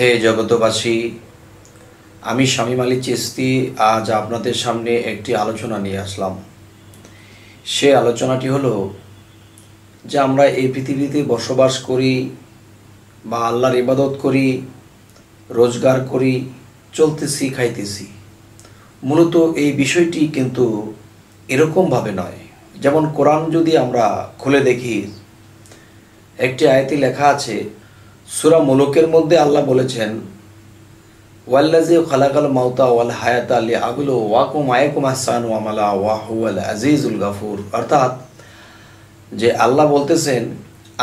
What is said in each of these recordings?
হে জগতবাসী, আমি শামীম আলী চিশতি আজ আপনাদের সামনে একটি আলোচনা নিয়ে আসলাম। সে আলোচনাটি হলো যে আমরা এই পৃথিবীতে বসবাস করি বা আল্লাহর ইবাদত করি, রোজগার করি, চলতেছি, খাইতেছি। মূলত এই বিষয়টি কিন্তু এরকমভাবে নয়। যেমন কোরআন যদি আমরা খুলে দেখি, একটি আয়াতে লেখা আছে, সূরা মুলুকের মধ্যে আল্লাহ বলেছেন, ওয়াল্লাযী খালাকাল মাউতা ওয়াল হায়াতা লিয়াবলুওয়াকুম আইয়াকুম আহসানু আমালা ওয়া হুয়াল আজিজুল গাফুর। অর্থাৎ যে আল্লাহ বলতেছেন,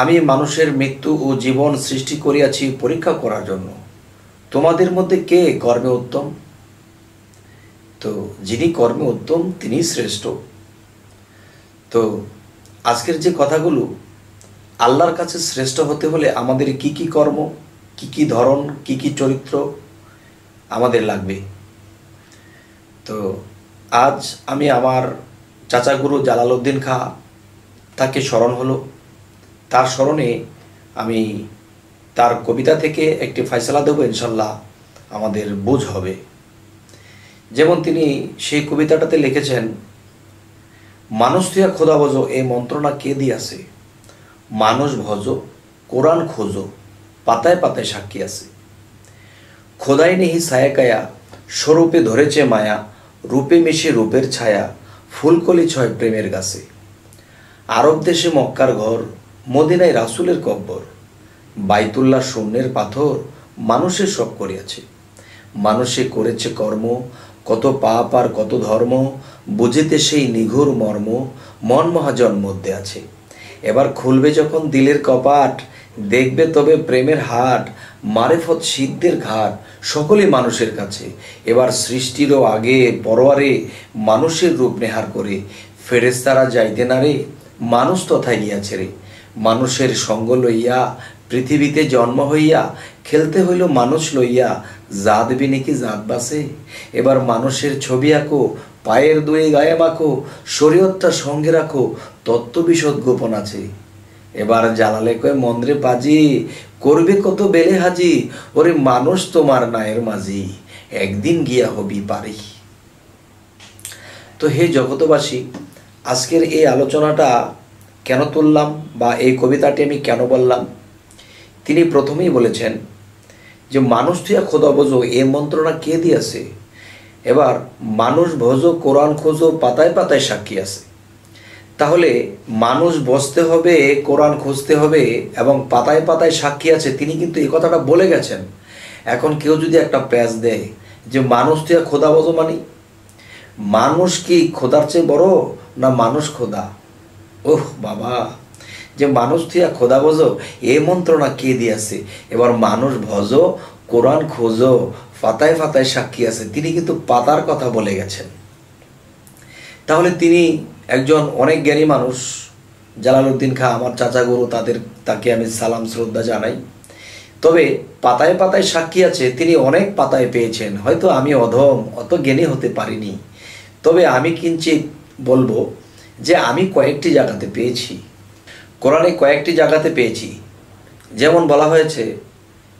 আমি মানুষের মৃত্যু ও জীবন সৃষ্টি করিয়াছি পরীক্ষা করার জন্য, তোমাদের মধ্যে কে কর্মে উত্তম। তো যিনি কর্মে উত্তম তিনি শ্রেষ্ঠ। তো আজকের যে কথাগুলো, আল্লাহর কাছে শ্রেষ্ঠ হতে হলে আমাদের কি কি কর্ম, কি কি ধরন, কি কি চরিত্র আমাদের লাগবে। তো আজ আমি আমার চাচা গুরু জালালউদ্দিন খাঁ, তাকে স্মরণ হলো, তার স্মরণে আমি তার কবিতা থেকে একটি ফয়সালা দেব, ইনশাল্লাহ আমাদের বুঝ হবে। যেমন তিনি সেই কবিতাটাতে লিখেছেন, মানুষ তুইয়া খোদা ভজো এই মন্ত্রণা কে দিয়াছে, মানুষ ভজো কোরআন খোঁজো পাতায় পাতায় সাক্ষী আছে। খোদাই নেহি ছায়াকায়া স্বরূপে ধরেছে মায়া, রূপে মিশে রূপের ছায়া ফুলকলি ছয় প্রেমের গাছে। আরব দেশে মক্কার ঘর, মদিনায় রাসূলের কব্বর, বাইতুল্লাহ শূন্যের পাথর মানুষের সব করিয়াছে। মানুষে করেছে কর্ম, কত পাপ আর কত ধর্ম, বুঝিতে সেই নিঘুর মর্ম মন মহাজন মধ্যে আছে। এবার খুলবে যখন দিলের কপাট, দেখবে তবে প্রেমের হাট, মারেফত সিদ্ধের ঘাট সকলেই মানুষের কাছে। এবার সৃষ্টিরও আগে পরোয়ারে মানুষের রূপ নেহার করে, ফেরেশতারা যাইতে না রে মানুষ তথায় গিয়াছে রে। মানুষের সঙ্গ লইয়া পৃথিবীতে জন্ম হইয়া, খেলতে হইল মানুষ লইয়া, জাত বিনে কি জাত বাসে। এবার মানুষের ছবি আঁকো, পায়ের দুয়ে গায়ে মাখো, শরীয়তটা সঙ্গে রাখো, তত্ত্ববিশদ গোপন আছে। এবার জালালে কয় মন্দ্রে পাজি, করবে কত বেলে হাজি, ওরে মানুষ তোমার নায়ের মাঝি, একদিন গিয়া হবি পারি। তো হে জগতবাসী, আজকের এই আলোচনাটা কেন তুললাম বা এই কবিতাটি আমি কেন বললাম, তিনি প্রথমেই বলেছেন যে মানুষ তুইয়া খোদা বোঝো এ মন্ত্রণা কে দিয়েছে। এবার মানুষ ভজো কোরআন খোঁজো পাতায় পাতায় সাক্ষী আছে। তাহলে মানুষ বসতে হবে, কোরআন খুঁজতে হবে এবং পাতায় পাতায় সাক্ষী আছে, তিনি কিন্তু এই কথাটা বলে গেছেন। এখন কেউ যদি একটা প্যাচ দেয় যে মানুষ তুইয়া খোদা বোঝো, মানে মানুষ কি খোদার চেয়ে বড় না মানুষ খোদা? ওহ বাবা, যে মানুষ তুইয়া খোদা বোঝো এ মন্ত্রণা কে দিয়েছে। এবার মানুষ ভজো কোরআন খোঁজো পাতায় পাতায় সাক্ষী আছে, তিনি কিন্তু পাতার কথা বলে গেছেন। তাহলে তিনি একজন অনেক জ্ঞানী মানুষ। জালালউদ্দিন খাঁ আমার চাচা গুরু, তাকে আমি সালাম শ্রদ্ধা জানাই। তবে পাতায় পাতায় সাক্ষী আছে, তিনি অনেক পাতায় পেয়েছেন। হয়তো আমি অধম, অত জ্ঞানী হতে পারিনি, তবে আমি কিঞ্চিত বলবো যে আমি কয়েকটি জায়গাতে পেয়েছি, কোরআনে কয়েকটি জায়গাতে পেয়েছি। যেমন বলা হয়েছে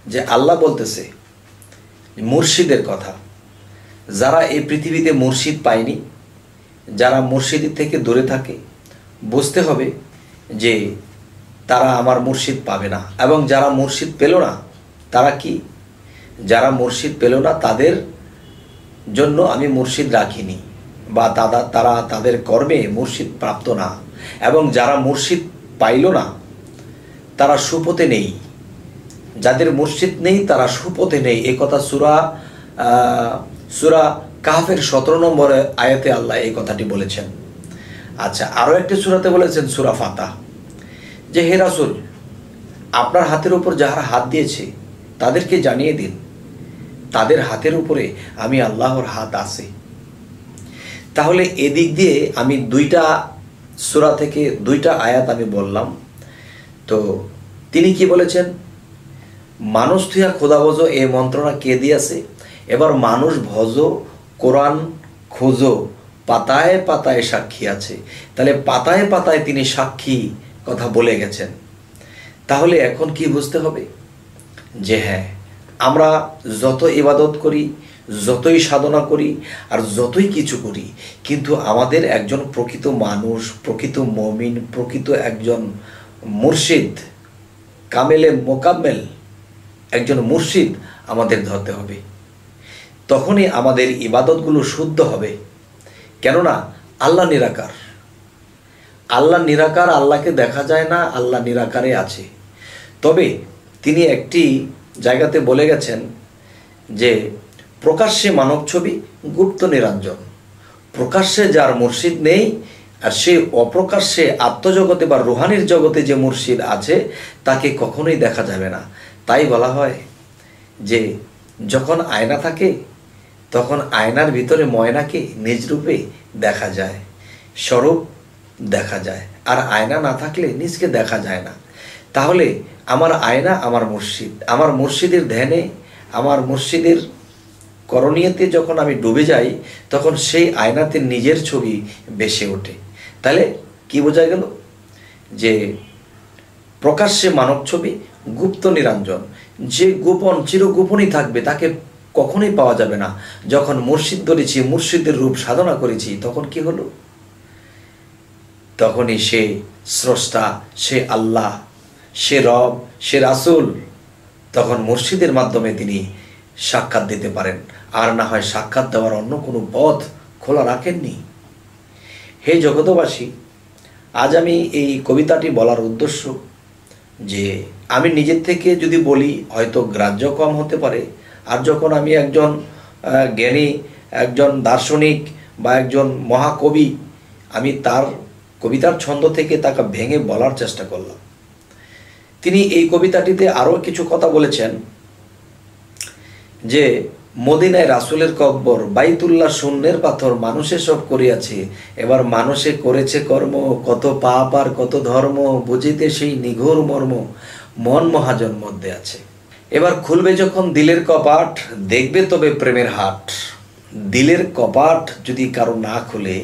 যে আল্লাহ বলতেছে মুর্শিদের কথা, যারা এই পৃথিবীতে মুর্শিদ পায়নি, যারা মুর্শিদের থেকে দূরে থাকে, বুঝতে হবে যে তারা আমার মুর্শিদ পাবে না। এবং যারা মুর্শিদ পেল না, তারা কি, যারা মুর্শিদ পেল না তাদের জন্য আমি মুর্শিদ রাখিনি, বা তারা তাদের কর্মে মুর্শিদ প্রাপ্ত না। এবং যারা মুর্শিদ পাইল না তারা সুপথে নেই, যাদের মুর্শিদ নেই তারা সুপথে নেই। এ কথা সূরা কাহফের 17 নম্বর আয়াতে আল্লাহ এই কথাটি বলেছেন। আচ্ছা, আরও একটি সূরাতে বলেছেন, সূরা ফাতাহ, যে হে রাসূল, আপনার হাতের উপর যারা হাত দিয়েছে তাদেরকে জানিয়ে দিন, তাদের হাতের উপরে আমি আল্লাহর হাত আছে। তাহলে এদিক দিয়ে আমি দুইটা সূরা থেকে দুইটা আয়াত আমি বললাম। তো তিনি কি বলেছেন, মানুষ তুইয়া খোদা ভজো এ মন্ত্রণা কে দিয়েছে। এবার মানুষ ভজো কোরআন খোঁজো পাতায় পাতায় সাক্ষী আছে। তাহলে পাতায় পাতায় তিনি সাক্ষী কথা বলে গেছেন। তাহলে এখন কি বুঝতে হবে যে হ্যাঁ, আমরা যত ইবাদত করি, যতই সাধনা করি আর যতই কিছু করি, কিন্তু আমাদের একজন প্রকৃত মানুষ, প্রকৃত মুমিন, প্রকৃত একজন মুর্শিদ, কামেলে মোকাম্মেল একজন মুর্শিদ আমাদের ধরতে হবে। তখনই আমাদের ইবাদতগুলো শুদ্ধ হবে। কেননা আল্লাহ নিরাকার, আল্লাহ নিরাকার, আল্লাহকে দেখা যায় না, আল্লাহ নিরাকারে আছে। তবে তিনি একটি জায়গাতে বলে গেছেন যে প্রকাশ্যে মানব ছবি, গুপ্ত নিরঞ্জন। প্রকাশ্যে যার মুর্শিদ নেই, আর সে অপ্রকাশ্যে আত্মজগতে বা রুহানির জগতে যে মুর্শিদ আছে তাকে কখনোই দেখা যাবে না। তাই বলা হয় যে যখন আয়না থাকে তখন আয়নার ভিতরে ময়নাকে নিজ রূপে দেখা যায়, স্বরূপ দেখা যায়, আর আয়না না থাকলে নিজকে দেখা যায় না। তাহলে আমার আয়না আমার মুর্শিদ, আমার মুর্শিদের ধ্যানে, আমার মুর্শিদের করণীয়তে যখন আমি ডুবে যাই তখন সেই আয়নাতে নিজের ছবি ভেসে ওঠে। তাহলে কি বোঝা গেল? যে প্রকাশ্যে মানব ছবি, গুপ্ত নিরঞ্জন। যে গোপন, চিরগোপনই থাকবে, তাকে কখনোই পাওয়া যাবে না। যখন মুর্শিদ ধরেছি, মুর্শিদের রূপ সাধনা করেছি, তখন কি হলো? তখনই সে স্রষ্টা, সে আল্লাহ, সে রব, সে রাসূল। তখন মুর্শিদের মাধ্যমে তিনি সাক্ষাৎ দিতে পারেন, আর না হয় সাক্ষাৎ দেওয়ার অন্য কোনো পথ খোলা রাখেননি। হে জগতবাসী, আজ আমি এই কবিতাটি বলার উদ্দেশ্য যে আমি নিজের থেকে যদি বলি হয়তো গ্রাহ্য কম হতে পারে, আর যখন আমি একজন জ্ঞানী, একজন দার্শনিক বা একজন মহাকবি, আমি তার কবিতার ছন্দ থেকে তাকে ভেঙে বলার চেষ্টা করলাম। তিনি এই কবিতাটিতে আরও কিছু কথা বলেছেন যে মদিনায় রাসূলের কব্বর, বাইতুল্লাহ শূন্যের পাথর, মানুষে সব করিয়াছে, এবার মানুষে করেছে কর্ম, কত পাপ আর কত ধর্ম, বুঝিতে সেই নিঘোর মর্ম, মন মহাজন মধ্যে আছে। এবার খুলবে যখন দিলের কপাট, দেখবে তবে প্রেমের হাট। দিলের কপাট যদি কারো না খুলে,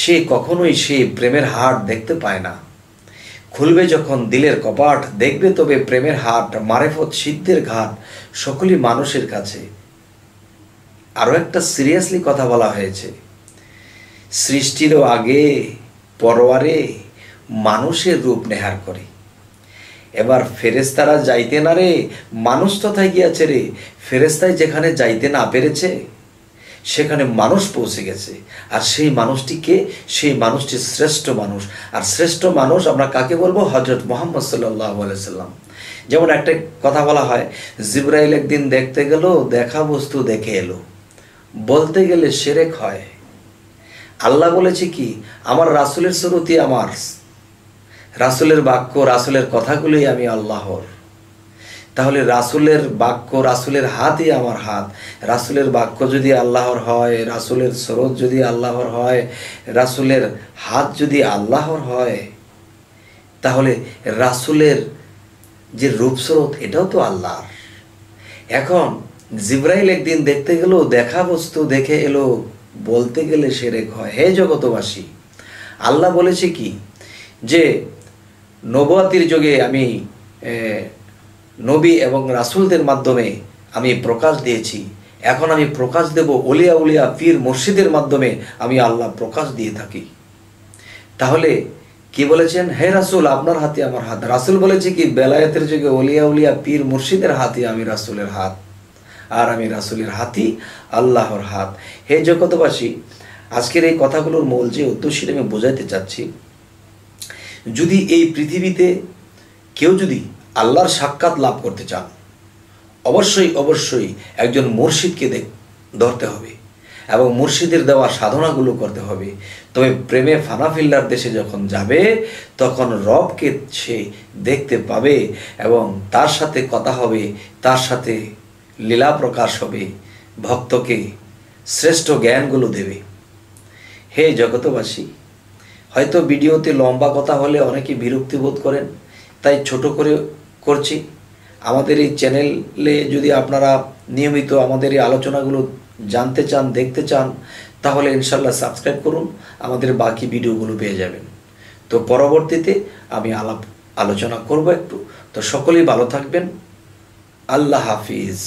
সে কখনোই সে প্রেমের হাট দেখতে পায় না। খুলবে যখন দিলের কপাট, দেখবে তবে প্রেমের হাট, মারেফত সিদ্ধের ঘাট, সকলই মানুষের কাছে। আরও একটা সিরিয়াসলি কথা বলা হয়েছে, সৃষ্টিরও আগে পরওয়ারে মানুষের রূপ নেহার করে। এবার ফেরেশতারা যাইতে না রে, মানুষ তথায় গিয়াছে রে। ফেরেশতায় যেখানে যাইতে না পেরেছে সেখানে মানুষ পৌঁছে গেছে। আর সেই মানুষটিকে, সেই মানুষটি শ্রেষ্ঠ মানুষ। আর শ্রেষ্ঠ মানুষ আমরা কাকে বলবো? হযরত মুহাম্মদ সাল্লাল্লাহু আলাইহি সাল্লাম। যেমন একটা কথা বলা হয়, জিবরাইল একদিন দেখতে গেল, দেখা বস্তু দেখে এলো, বলতে গেলে শিরক হয়। আল্লাহ বলেছে কি, আমার রাসূলের সুরতি, আমার রাসূলের বাক্য, রাসূলের কথাগুলোই আমি আল্লাহর। তাহলে রাসূলের বাক্য, রাসূলের হাতই আমার হাত। রাসূলের বাক্য যদি আল্লাহর হয়, রাসূলের সুরত যদি আল্লাহর হয়, রাসূলের হাত যদি আল্লাহর হয়, তাহলে রাসূলের যে রূপস্রোত এটাও তো আল্লাহর। এখন জিবরাইল একদিন দেখতে গেল, দেখা বস্তু দেখে এলো, বলতে গেলে শিরক হয়। হে জগতবাসী, আল্লাহ বলেছে কি যে নবুয়াতির যুগে আমি নবী এবং রাসূলদের মাধ্যমে আমি প্রকাশ দিয়েছি, এখন আমি প্রকাশ দেব ওলিয়া উলিয়া পীর মুর্শিদের মাধ্যমে, আমি আল্লাহ প্রকাশ দিয়ে থাকি। তাহলে কি বলেছেন? হে রাসূল, আপনার হাতে আমার হাত। রাসূল বলেছে কি, বেলায়েতের যুগে ওলিয়া উলিয়া পীর মুর্শিদের হাতে আমি রাসূলের হাত, আর আমি রাসূলের হাতই আল্লাহর হাত। হে জগতবাসী, আজকের এই কথাগুলোর মূল যে উদ্দেশ্যটা আমি বোঝাইতে চাচ্ছি, যদি এই পৃথিবীতে কেউ যদি আল্লাহর সাক্ষাৎ লাভ করতে চান, অবশ্যই অবশ্যই একজন মুর্শিদকে ধরতে হবে এবং মুর্শিদের দেওয়া সাধনাগুলো করতে হবে। তবে প্রেমে ফানাফিল্লার দেশে যখন যাবে তখন রবকে সে দেখতে পাবে এবং তার সাথে কথা হবে, তার সাথে লীলা প্রকাশ হবে, ভক্তকে শ্রেষ্ঠ জ্ঞানগুলো দেবে। হে জগতবাসী, হয়তো ভিডিওতে লম্বা কথা হলে অনেকে বিরক্তি বোধ করেন, তাই ছোট করে করছি। আমাদের এই চ্যানেলে যদি আপনারা নিয়মিত আমাদের এই আলোচনাগুলো জানতে চান, দেখতে চান, তাহলে ইনশাল্লাহ সাবস্ক্রাইব করুন, আমাদের বাকি ভিডিওগুলো পেয়ে যাবেন। তো পরবর্তীতে আমি আলোচনা করব একটু। তো সকলেই ভালো থাকবেন। আল্লাহ হাফিজ।